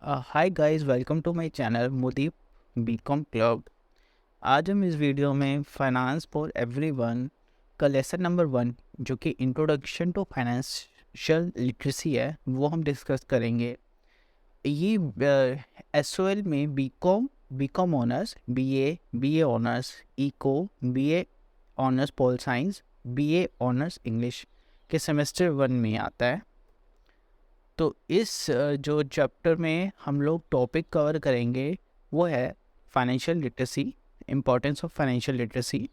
Hi guys, welcome to my channel Mudeep BCom club. आज हम इस वीडियो में फाइनेंस फॉर एवरीवन का लेसन नंबर 1 जो कि इंट्रोडक्शन टू फाइनेंशियल लिटरेसी है वो हम डिस्कस करेंगे। ये एसओएल में BCom honours, BA honours eco, BA honours pol science, BA honours English के सेमेस्टर 1 में आता है। तो इस जो चैप्टर में हम लोग टॉपिक कवर करेंगे वो है financial literacy, importance of financial literacy,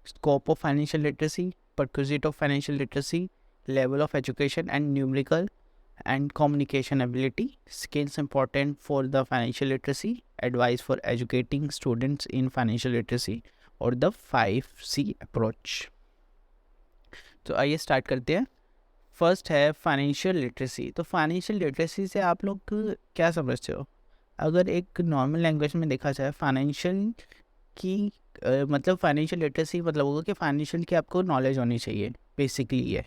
scope of financial literacy, perquisite of financial literacy, level of education and numerical and communication ability, skills important for the financial literacy, advice for educating students in financial literacy और the 5C approach. तो आइए start करते हैं। First है financial literacy. तो financial literacy से आप लोग क्या समझते हो? अगर एक नॉर्मल लैंग्वेज में देखा जाए फाइनेंशियल की मतलब फाइनेंशियल लिटरेसी मतलब होगा कि फाइनेंशियल की आपको नॉलेज होनी चाहिए, बेसिकली ये।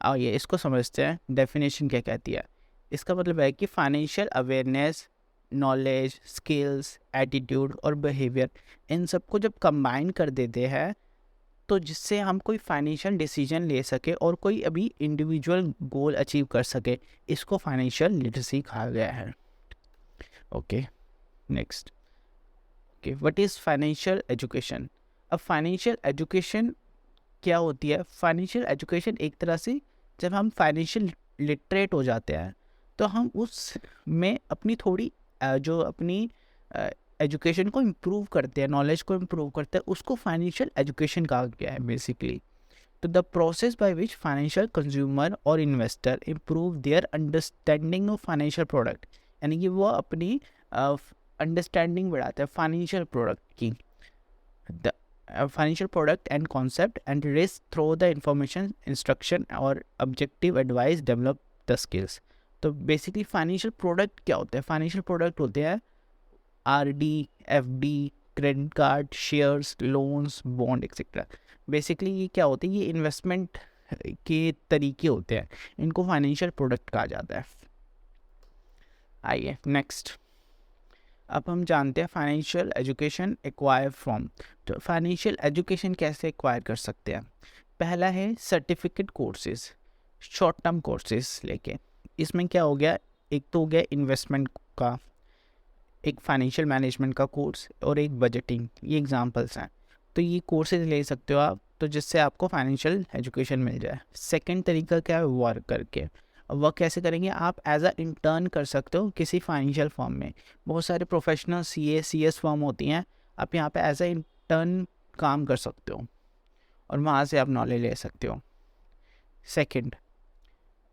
आइए इसको समझते हैं, डेफिनेशन क्या कहती है। इसका मतलब है कि financial awareness, knowledge, skills, attitude और बिहेवियर, इन सबको जब कंबाइन कर देते हैं तो जिससे हम कोई फाइनेंशियल डिसीजन ले सके और कोई अभी इंडिविजुअल गोल अचीव कर सके, इसको फाइनेंशियल लिटरेसी कहा गया है। Okay, next. Okay, what is financial education? अब फाइनेंशियल एजुकेशन क्या होती है? फाइनेंशियल एजुकेशन एक तरह से जब हम फाइनेंशियल लिटरेट हो जाते हैं तो हम उस में अपनी थोड़ी जो अपनी एजुकेशन को इम्प्रूव करते हैं, नॉलेज को इम्प्रूव करते हैं, उसको फाइनेंशियल एजुकेशन कहा गया है बेसिकली। तो the process by which financial consumer और investor improve their understanding of financial product, यानी कि वो अपनी अंडरस्टैंडिंग बढ़ाते हैं फाइनेंशियल प्रोडक्ट की, the financial product and concept and risk through the information, instruction और objective advice develop the skills। तो बेसिकली फाइनेंशियल प्रोडक्ट क्या होते हैं? फाइनेंशियल प्रोडक्ट होते हैं RD, FD, credit card, shares, loans, bond etcetera. Basically ये क्या होते हैं? ये इन्वेस्टमेंट के तरीके होते हैं, इनको फाइनेंशियल प्रोडक्ट कहा जाता है। आइए नेक्स्ट, अब हम जानते हैं फाइनेंशियल एजुकेशन एक्वायर फ्रॉम। तो फाइनेंशियल एजुकेशन कैसे एक्वायर कर सकते हैं? पहला है certificate courses, short term courses लेके। इसमें क्या हो गया? एक तो हो गया इन्वेस्टमेंट का, एक फाइनेंशियल मैनेजमेंट का कोर्स और एक बजटिंग, ये एग्जांपल्स हैं। तो ये कोर्सेज ले सकते हो आप, तो जिससे आपको फाइनेंशियल एजुकेशन मिल जाए। सेकंड तरीका क्या है? वर्क करके। वर्क कैसे करेंगे? आप एज अ इंटर्न कर सकते हो किसी फाइनेंशियल फर्म में। बहुत सारे प्रोफेशनल सीएस फर्म होती हैं, आप यहाँ पे एज अ इंटर्न काम कर सकते हो और वहाँ से आप नॉलेज ले सकते हो। Second,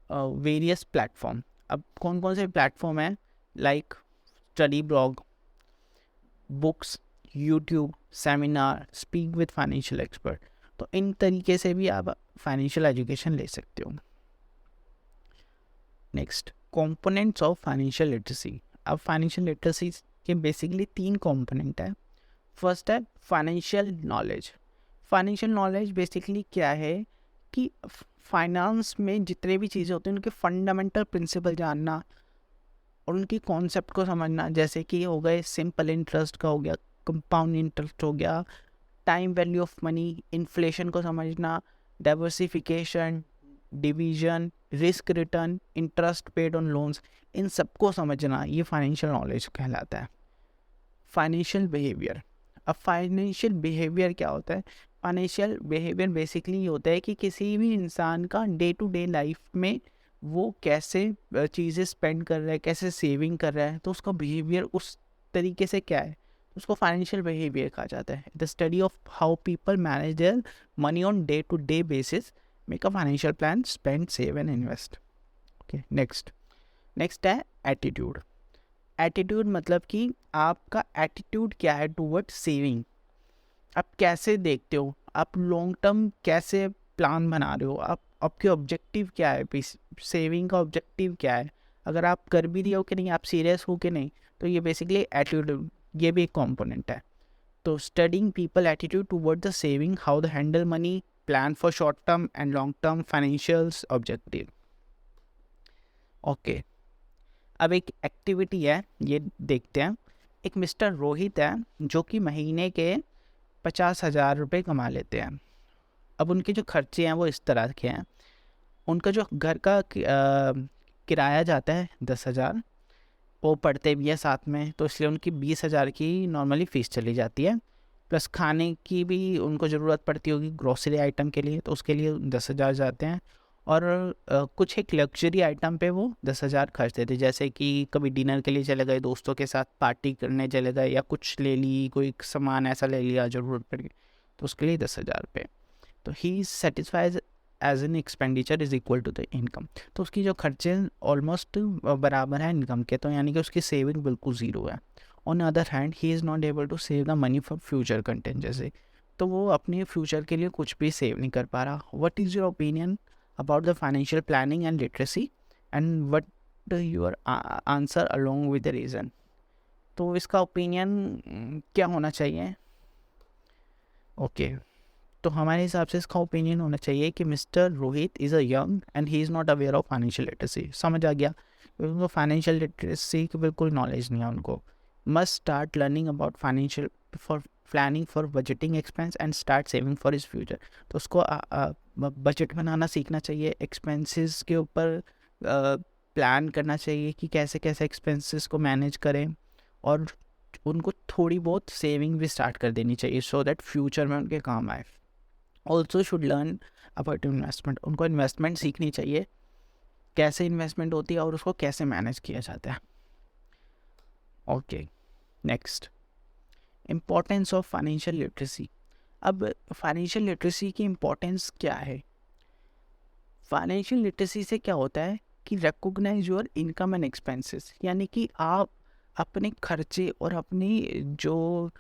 various platform. अब कौन कौन से प्लेटफॉर्म हैं? Like study blog, books, YouTube, seminar, speak with financial expert. तो इन तरीके से भी आप फाइनेंशियल एजुकेशन ले सकते हो। Next, components of financial literacy. अब फाइनेंशियल लिटरेसी के बेसिकली 3 कंपोनेंट है। फर्स्ट है financial knowledge. Financial knowledge basically क्या है कि फाइनेंस में जितने भी चीज़ें होती हैं उनके फंडामेंटल प्रिंसिपल जानना और उनकी कॉन्सेप्ट को समझना। जैसे कि हो गए सिंपल इंटरेस्ट का, हो गया कंपाउंड इंटरेस्ट, हो गया time value of money, inflation को समझना, diversification, division, risk return, interest paid on loans, इन सबको समझना, ये फाइनेंशियल नॉलेज कहलाता है। Financial behaviour. अब फाइनेंशियल बिहेवियर क्या होता है? फाइनेंशियल बिहेवियर बेसिकली ये होता है कि किसी भी इंसान का डे टू डे लाइफ में वो कैसे चीज़ें स्पेंड कर रहा है, कैसे सेविंग कर रहा है, तो उसका बिहेवियर उस तरीके से क्या है, उसको फाइनेंशियल बिहेवियर कहा जाता है। The study of how people manage their money on day to day basis, make a financial plan, spend, save and invest. Okay, next है एटीट्यूड। एटीट्यूड मतलब कि आपका एटीट्यूड क्या है टूवर्ड सेविंग। आप कैसे देखते हो, आप लॉन्ग टर्म कैसे प्लान बना रहे हो, आप आपके ऑब्जेक्टिव क्या है, सेविंग का ऑब्जेक्टिव क्या है, अगर आप कर भी रहे हो कि नहीं, आप सीरियस हो कि नहीं। तो ये बेसिकली एटीट्यूड, ये भी एक कॉम्पोनेंट है। तो studying people attitude toward the saving, how the handle money, plan for short term and long term financial objective. Okay, अब एक एक्टिविटी है, ये देखते हैं। एक मिस्टर रोहित है जो कि महीने के 50,000 रुपये कमा लेते हैं। अब उनके जो खर्चे हैं वो इस तरह के हैं। उनका जो घर का किराया जाता है 10,000, वो पढ़ते भी है साथ में, तो इसलिए उनकी 20,000 की नॉर्मली फ़ीस चली जाती है। प्लस खाने की भी उनको ज़रूरत पड़ती होगी ग्रोसरी आइटम के लिए, तो उसके लिए 10,000 जाते हैं। और कुछ एक लग्जरी आइटम पे वो 10,000 खर्च देते, जैसे कि कभी डिनर के लिए चले गए, दोस्तों के साथ पार्टी करने चले गए, या कुछ ले ली, कोई सामान ऐसा ले लिया ज़रूरत पड़ गई, तो उसके लिए 10,000 पे। तो he satisfies as an expenditure is equal to the income. तो उसकी जो खर्चे ऑलमोस्ट बराबर है इनकम के, तो यानी कि उसकी सेविंग बिल्कुल ज़ीरो है। On other hand he is not able to save the money for future contingency, तो वो अपने फ्यूचर के लिए कुछ भी सेव नहीं कर पा रहा। What is your opinion about the financial planning and literacy, and what your answer along with the reason. तो इसका ओपिनियन क्या होना चाहिए? ओके, तो हमारे हिसाब से इसका ओपिनियन होना चाहिए कि mister Rohit is a young and he is not aware of financial literacy. समझ आ गया? उनको फाइनेंशियल लिटरेसी की बिल्कुल नॉलेज नहीं है उनको। Must start learning about financial for planning for budgeting expense and start saving for his future. तो उसको बजट बनाना सीखना चाहिए, एक्सपेंसेस के ऊपर प्लान करना चाहिए कि कैसे कैसे एक्सपेंसेस को मैनेज करें, और उनको थोड़ी बहुत सेविंग भी स्टार्ट कर देनी चाहिए सो दैट फ्यूचर में उनके काम आए। Also should learn about investment, उनको इन्वेस्टमेंट सीखनी चाहिए, कैसे इन्वेस्टमेंट होती है और उसको कैसे मैनेज किया जाता है। Okay, next, importance of financial literacy. अब फाइनेंशियल लिटरेसी की इम्पोर्टेंस क्या है? फाइनेंशियल लिटरेसी से क्या होता है कि recognise your income and expenses, यानी कि आप अपने खर्चे और अपनी जो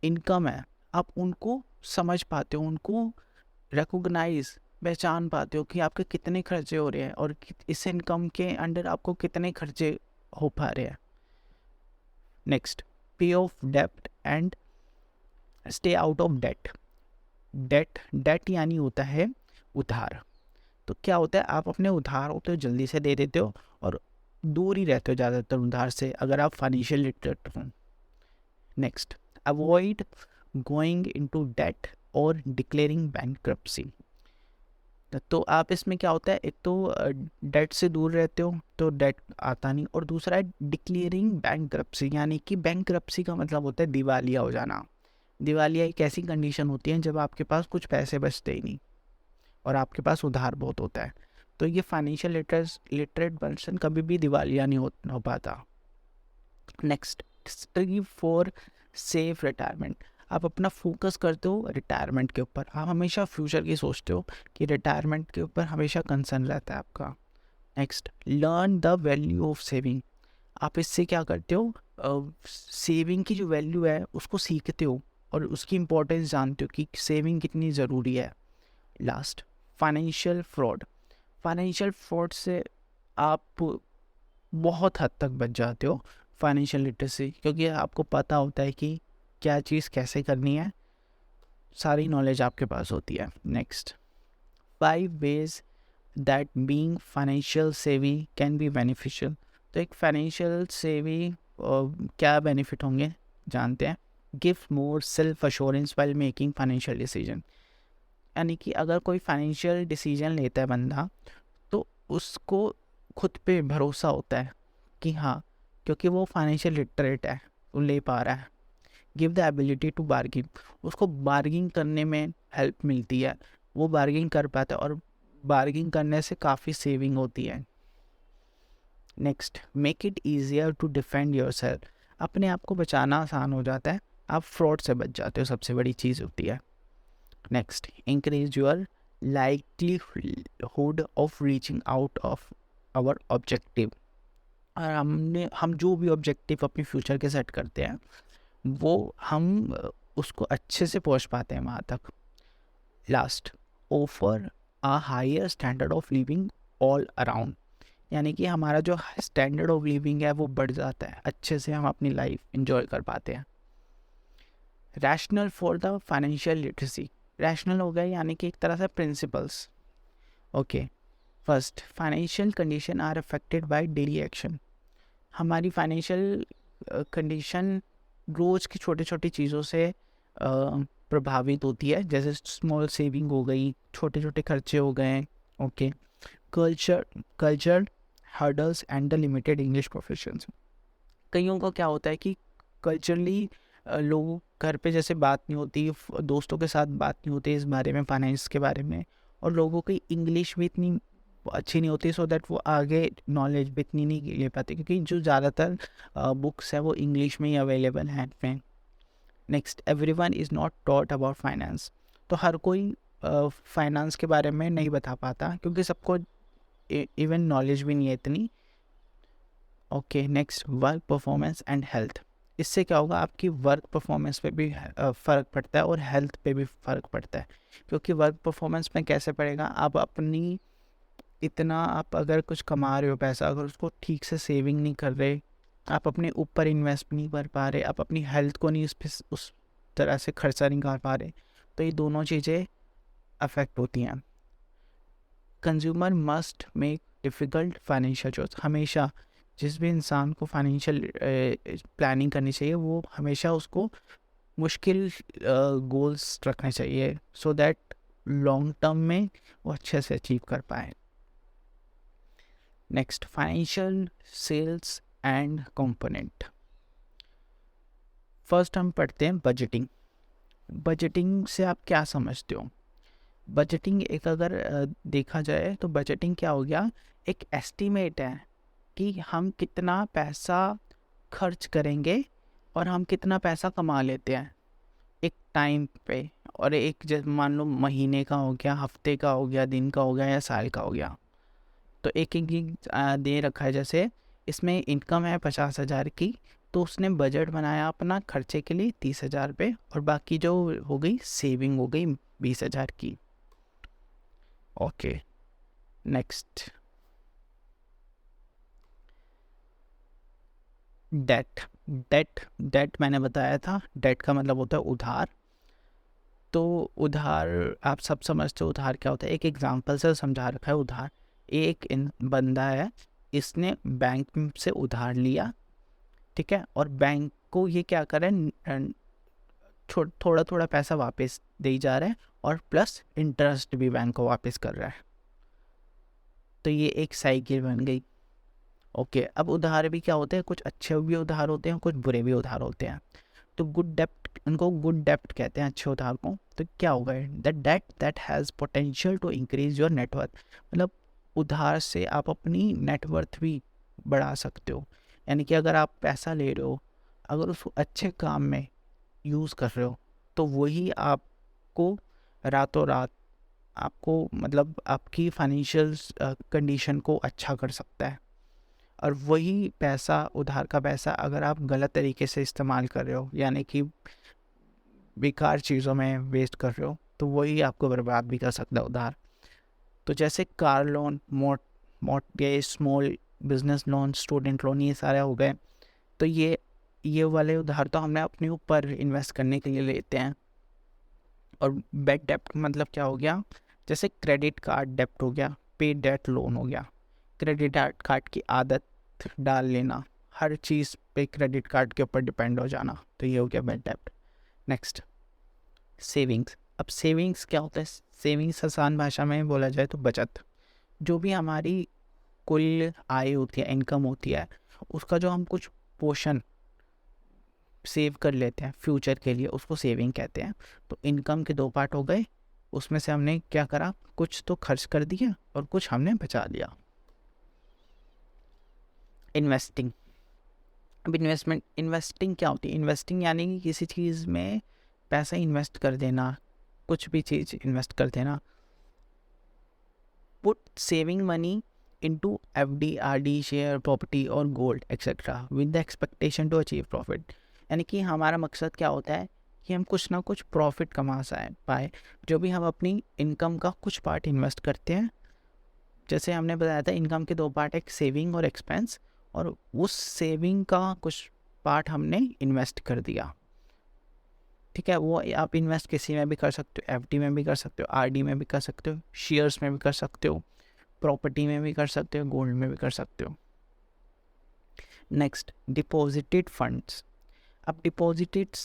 इनकम है आप उनको समझ पाते हो, उनको रिकॉग्नाइज पहचान पाते हो कि आपके कितने खर्चे हो रहे हैं और इस इनकम के अंडर आपको कितने खर्चे हो पा रहे हैं। नेक्स्ट, पे ऑफ डेब्ट and stay out of debt. Debt यानी होता है उधार। तो क्या होता है, आप अपने उधार होते हो जल्दी से दे देते हो और दूर ही रहते हो ज़्यादातर उधार से, अगर आप फाइनेंशियल लिटरेट हो। Next, avoid going into debt और डिक्लेयरिंग बैंकरप्सी। तो आप इसमें क्या होता है, एक तो डेट से दूर रहते हो तो डेट आता नहीं, और दूसरा है डिक्लेयरिंग बैंकरप्सी, यानी कि बैंकरप्सी का मतलब होता है दिवालिया हो जाना। दिवालिया एक ऐसी कंडीशन होती है जब आपके पास कुछ पैसे बचते ही नहीं और आपके पास उधार बहुत होता है। तो ये फाइनेंशियल लिटरेट पर्सन कभी भी दिवालिया नहीं हो पाता। Next, strive for safe retirement. आप अपना फोकस करते हो रिटायरमेंट के ऊपर, आप हमेशा फ्यूचर की सोचते हो कि रिटायरमेंट के ऊपर हमेशा कंसर्न रहता है आपका। Next, learn the value of saving. आप इससे क्या करते हो, सेविंग की जो वैल्यू है उसको सीखते हो और उसकी इम्पोर्टेंस जानते हो कि सेविंग कितनी ज़रूरी है। Last, financial fraud. Financial fraud से आप बहुत हद तक बच जाते हो फाइनेंशियल लिटरेसी, क्योंकि आपको पता होता है कि क्या चीज़ कैसे करनी है, सारी नॉलेज आपके पास होती है। Next, 5 ways that being financial सेवी कैन बी बेनिफिशियल। तो एक फाइनेंशियल सेवी क्या बेनिफिट होंगे जानते हैं। Give more self assurance while making financial decision, यानी कि अगर कोई फाइनेंशियल डिसीजन लेता है बंदा तो उसको खुद पे भरोसा होता है कि हाँ, क्योंकि वो फाइनेंशियल लिटरेट है, वो ले पा रहा है। Give the ability to bargain, उसको बार्गिंग करने में हेल्प मिलती है, वो बार्गिंग कर पाता है और बार्गिंग करने से काफ़ी सेविंग होती है। Next, make it easier to defend yourself. अपने आप को बचाना आसान हो जाता है, आप फ्रॉड से बच जाते हो, सबसे बड़ी चीज़ होती है। Next, increase your likelihood of reaching out of our objective. और हम जो भी ऑब्जेक्टिव अपने फ्यूचर के सेट करते हैं वो हम उसको अच्छे से पहुंच पाते हैं वहाँ तक। Last, offer a higher standard of living all around, यानी कि हमारा जो स्टैंडर्ड ऑफ लिविंग है वो बढ़ जाता है, अच्छे से हम अपनी लाइफ इंजॉय कर पाते हैं। Rationale for the financial literacy, rationale हो गया यानी कि एक तरह से principles. Okay, first, financial condition are affected by daily action. हमारी फाइनेंशियल कंडीशन रोज़ की छोटी छोटी चीज़ों से प्रभावित होती है, जैसे स्मॉल सेविंग हो गई, छोटे छोटे खर्चे हो गए। Okay, culture hurdles and the limited English professions. कईयों का क्या होता है कि कल्चरली लोगों घर पे जैसे बात नहीं होती, दोस्तों के साथ बात नहीं होती इस बारे में, फाइनेंस के बारे में, और लोगों की इंग्लिश भी इतनी अच्छी नहीं होती, सो दैट वो आगे नॉलेज भी इतनी नहीं ले पाते, क्योंकि जो ज़्यादातर बुक्स है वो इंग्लिश में ही अवेलेबल हैं में। Next, everyone is not taught about finance. तो हर कोई फाइनेंस के बारे में नहीं बता पाता, क्योंकि सबको इवन नॉलेज भी नहीं है इतनी। Okay, next, work performance and health. इससे क्या होगा, आपकी वर्क परफॉर्मेंस पे भी फ़र्क पड़ता है और हेल्थ पे भी फ़र्क पड़ता है। क्योंकि वर्क परफॉर्मेंस में कैसे पड़ेगा, आप अपनी इतना आप अगर कुछ कमा रहे हो पैसा, अगर उसको ठीक से सेविंग नहीं कर रहे, आप अपने ऊपर इन्वेस्ट नहीं कर पा रहे, आप अपनी हेल्थ को नहीं उस तरह से खर्चा नहीं कर पा रहे, तो ये दोनों चीज़ें अफेक्ट होती हैं। Consumer must make difficult financial choice. हमेशा जिस भी इंसान को फाइनेंशियल प्लानिंग करनी चाहिए, वो हमेशा उसको मुश्किल गोल्स रखने चाहिए, सो दैट लॉन्ग टर्म में वो अच्छे से अचीव कर पाए। Next, financial sales and component. First हम पढ़ते हैं बजटिंग। बजटिंग से आप क्या समझते हो? बजटिंग एक अगर देखा जाए तो बजटिंग क्या हो गया, एक एस्टीमेट है कि हम कितना पैसा खर्च करेंगे और हम कितना पैसा कमा लेते हैं एक टाइम पे, और एक जैसे मान लो महीने का हो गया, हफ्ते का हो गया, दिन का हो गया या साल का हो गया। तो एक एक दे रखा है, जैसे इसमें इनकम है 50,000 की, तो उसने बजट बनाया अपना खर्चे के लिए 30,000 पे, और बाकी जो हो गई सेविंग हो गई 20,000 की। Okay, next, date. डेट मैंने बताया था, डेट का मतलब होता है उधार। तो उधार आप सब समझते हो उधार क्या होता है, एक एग्जांपल से समझा रखा है उधार। एक बंदा है, इसने बैंक से उधार लिया, ठीक है, और बैंक को ये क्या कर रहा है, थोड़ा थोड़ा पैसा वापस दे जा रहा है, और प्लस इंटरेस्ट भी बैंक को वापस कर रहा है। तो ये एक साइकिल बन गई। ओके, अब उधार भी क्या होते हैं, कुछ अच्छे भी उधार होते हैं, कुछ बुरे भी उधार होते हैं। तो गुड डेप्ट, उनको गुड डेप्ट कहते हैं अच्छे उधार को। तो क्या होगा, that debt that has potential to increase your net worth. मतलब उधार से आप अपनी नेटवर्थ भी बढ़ा सकते हो। यानी कि अगर आप पैसा ले रहे हो, अगर उसको अच्छे काम में यूज़ कर रहे हो, तो वही आपको रातों रात आपको मतलब आपकी फाइनेंशियल कंडीशन को अच्छा कर सकता है। और वही पैसा, उधार का पैसा, अगर आप गलत तरीके से इस्तेमाल कर रहे हो, यानी कि बेकार चीज़ों में वेस्ट कर रहे हो, तो वही आपको बर्बाद भी कर सकता है उधार। तो जैसे car loan, mortgage, small business loan, student loan, ये सारे हो गए। तो ये वाले उधार तो हमने अपने ऊपर इन्वेस्ट करने के लिए लेते हैं। और बैड डेप्ट मतलब क्या हो गया, जैसे क्रेडिट कार्ड डेप्ट हो गया, पे डेट लोन हो गया। क्रेडिट कार्ड की आदत डाल लेना, हर चीज़ पे क्रेडिट कार्ड के ऊपर डिपेंड हो जाना, तो ये हो गया बैड डेप्ट। Next, savings. अब सेविंग्स क्या होता है? सेविंग्स आसान भाषा में बोला जाए तो बचत। जो भी हमारी कुल आय होती है, इनकम होती है, उसका जो हम कुछ पोर्शन सेव कर लेते हैं फ्यूचर के लिए, उसको सेविंग कहते हैं। तो इनकम के दो पार्ट हो गए, उसमें से हमने क्या करा, कुछ तो खर्च कर दिया और कुछ हमने बचा लिया। इन्वेस्टिंग। अब इन्वेस्टिंग क्या होती है? इन्वेस्टिंग यानी कि किसी चीज़ में पैसा इन्वेस्ट कर देना, कुछ भी चीज़ इन्वेस्ट कर देना। Put saving money into FD, RD, share, property और gold etcetera with the expectation to achieve profit. यानी कि हमारा मकसद क्या होता है कि हम कुछ ना कुछ प्रॉफिट कमा पाए। जो भी हम अपनी इनकम का कुछ पार्ट इन्वेस्ट करते हैं, जैसे हमने बताया था इनकम के दो पार्ट, एक सेविंग और एक्सपेंस, और उस सेविंग का कुछ पार्ट हमने इन्वेस्ट कर दिया, ठीक है। वो आप इन्वेस्ट किसी में भी कर सकते हो, एफडी में भी कर सकते हो, आरडी में भी कर सकते हो, शेयर्स में भी कर सकते हो, प्रॉपर्टी में भी कर सकते हो, गोल्ड में भी कर सकते हो। Next, deposited funds. अब डिपॉजिटेड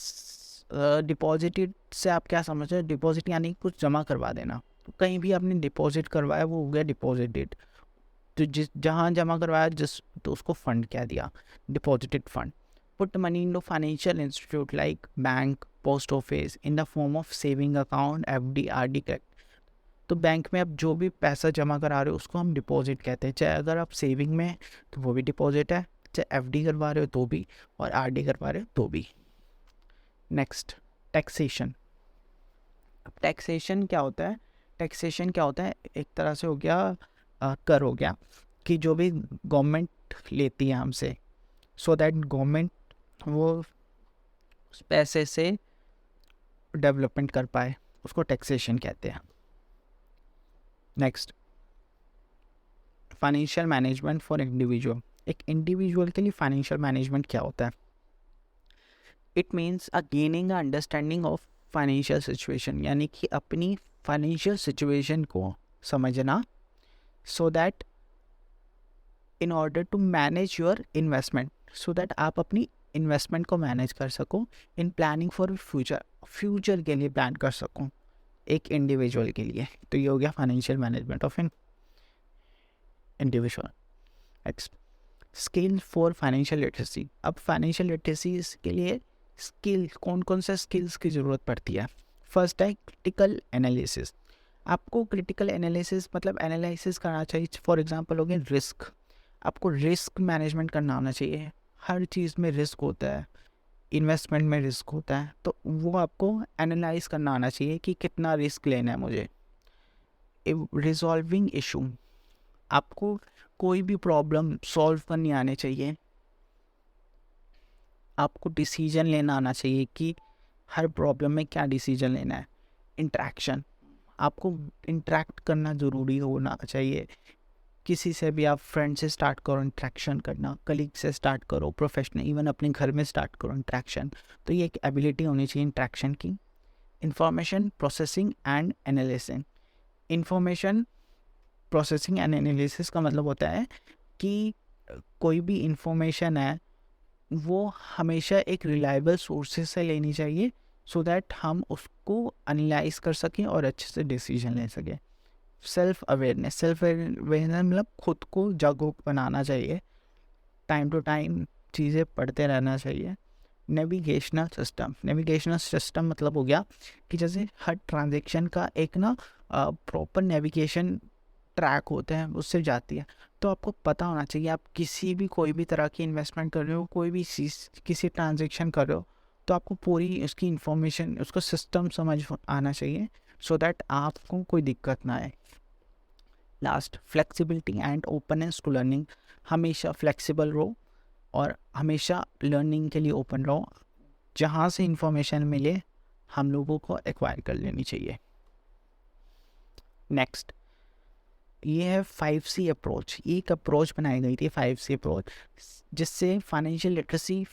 से आप क्या समझते हो? डिपॉजिट यानी कुछ जमा करवा देना। तो कहीं भी आपने डिपॉजिट करवाया वो हो गया डिपॉजिटेड। तो जिस जहाँ जमा करवाया तो उसको फंड क्या दिया? Deposited fund. Put money in to financial institute like bank, post office in the form of saving account, FD, RD. Correct. तो बैंक में आप जो भी पैसा जमा करा रहे हो उसको हम डिपॉजिट कहते हैं। चाहे अगर आप सेविंग में तो वो भी डिपॉजिट है, चाहे एफडी करवा रहे हो तो भी, और आरडी करवा रहे हो तो भी। Next, taxation. अब टैक्सेशन क्या होता है? टैक्सेशन क्या होता है? एक तरह से हो गया कर हो गया कि जो भी गवर्नमेंट लेती है हमसे, सो दैट गवर्नमेंट वो उस पैसे से डेवलपमेंट कर पाए, उसको टैक्सेशन कहते हैं। Next, financial management for individual. एक इंडिविजुअल के लिए फाइनेंशियल मैनेजमेंट क्या होता है? It means a gaining a understanding of financial situation, यानी कि अपनी फाइनेंशियल सिचुएशन को समझना, so that in order to manage your investment, so that आप अपनी इन्वेस्टमेंट को मैनेज कर सको, इन प्लानिंग फॉर फ्यूचर के लिए प्लान कर सको एक इंडिविजुअल के लिए। तो ये हो गया financial management of an individual. Next, skill for financial literacy. अब फाइनेंशियल लिटरेसी के लिए स्किल, कौन कौन से स्किल्स की ज़रूरत पड़ती है? फर्स्ट है क्रिटिकल एनालिसिस। आपको क्रिटिकल एनालिसिस मतलब एनालिसिस करना चाहिए। फॉर एग्जांपल हो गया रिस्क, आपको रिस्क मैनेजमेंट करना आना चाहिए। हर चीज़ में रिस्क होता है, इन्वेस्टमेंट में रिस्क होता है, तो वो आपको एनालाइज करना आना चाहिए कि कितना रिस्क लेना है मुझे। रिजॉल्विंग इशू, आपको कोई भी प्रॉब्लम सॉल्व करनी आनी चाहिए। आपको डिसीजन लेना आना चाहिए कि हर प्रॉब्लम में क्या डिसीजन लेना है। इंटरेक्शन, आपको इंटरेक्ट करना ज़रूरी होना चाहिए। किसी से भी, आप फ्रेंड से स्टार्ट करो इंटरेक्शन करना, कलीग से स्टार्ट करो, प्रोफेशनल, इवन अपने घर में स्टार्ट करो इंटरेक्शन। तो ये एक एबिलिटी होनी चाहिए इंटरेक्शन की। Information processing and analysis. Information processing and analysis का मतलब होता है कि कोई भी इंफॉर्मेशन है वो हमेशा एक रिलायबल सोर्सेज से लेनी चाहिए, सो दैट हम उसको एनालाइज कर सकें और अच्छे से डिसीजन ले सकें। सेल्फ अवेयरनेस मतलब खुद को जागरूक बनाना चाहिए, टाइम टू टाइम चीज़ें पढ़ते रहना चाहिए। नेविगेशनल सिस्टम मतलब हो गया कि जैसे हर ट्रांजैक्शन का एक ना प्रॉपर नेविगेशन ट्रैक होते हैं, उससे जाती है। तो आपको पता होना चाहिए, आप किसी भी कोई भी तरह की इन्वेस्टमेंट कर रहे हो, कोई भी चीज़, किसी ट्रांजैक्शन कर रहे हो, तो आपको पूरी उसकी इंफॉर्मेशन, उसका सिस्टम समझ आना चाहिए, सो दैट आपको कोई दिक्कत ना आए। Last, flexibility and openness to learning. हमेशा फ्लेक्सिबल रहो और हमेशा लर्निंग के लिए ओपन रहो। जहाँ से इंफॉर्मेशन मिले हम लोगों को एक्वायर कर लेनी चाहिए। नेक्स्ट, ये है 5C अप्रोच। एक अप्रोच बनाई गई थी 5C अप्रोच, जिससे फाइनेंशियल लिटरेसी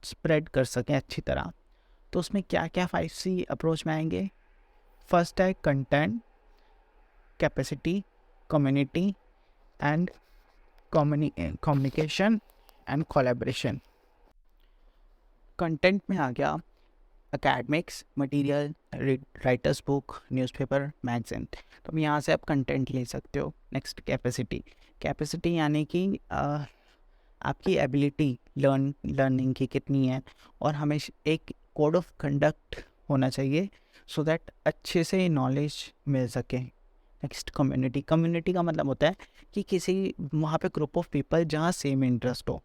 स्प्रेड कर सकें अच्छी तरह। तो उसमें क्या क्या 5C अप्रोच में आएंगे? फर्स्ट है content, capacity, community and communication and collaboration. Content में आ गया academics material, writers book, newspaper, magazine. तो यहाँ से आप कंटेंट ले सकते हो। नेक्स्ट, कैपेसिटी यानी कि आपकी एबिलिटी लर्निंग की कितनी है, और हमेशा एक कोड ऑफ कंडक्ट होना चाहिए, सो दैट अच्छे से नॉलेज मिल सके। नेक्स्ट, कम्युनिटी का मतलब होता है कि किसी वहाँ पे ग्रुप ऑफ पीपल जहाँ सेम इंटरेस्ट हो।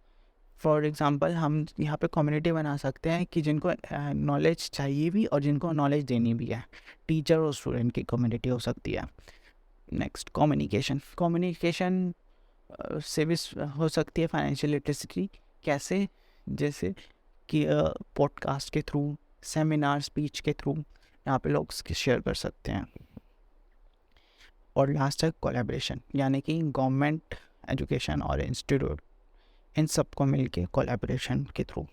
फॉर एग्ज़ाम्पल हम यहाँ पे कम्युनिटी बना सकते हैं कि जिनको नॉलेज चाहिए भी और जिनको नॉलेज देनी भी है। टीचर और स्टूडेंट की कम्युनिटी हो सकती है। नेक्स्ट, कम्युनिकेशन से भी हो सकती है फाइनेंशियल लिटरेसी। कैसे? जैसे कि पॉडकास्ट के थ्रू, सेमिनार, स्पीच के थ्रू यहाँ पे लोग शेयर कर सकते हैं। और लास्ट है कोलैबोरेशन, यानी कि गवर्नमेंट, एजुकेशन और इंस्टीट्यूट, इन सबको मिलके कोलैबोरेशन के थ्रू।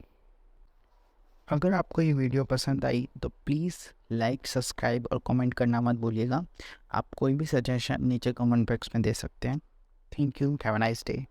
अगर आपको ये वीडियो पसंद आई तो प्लीज़ लाइक, सब्सक्राइब और कमेंट करना मत भूलिएगा। आप कोई भी सजेशन नीचे कमेंट बॉक्स में दे सकते हैं। Thank you, have a nice day.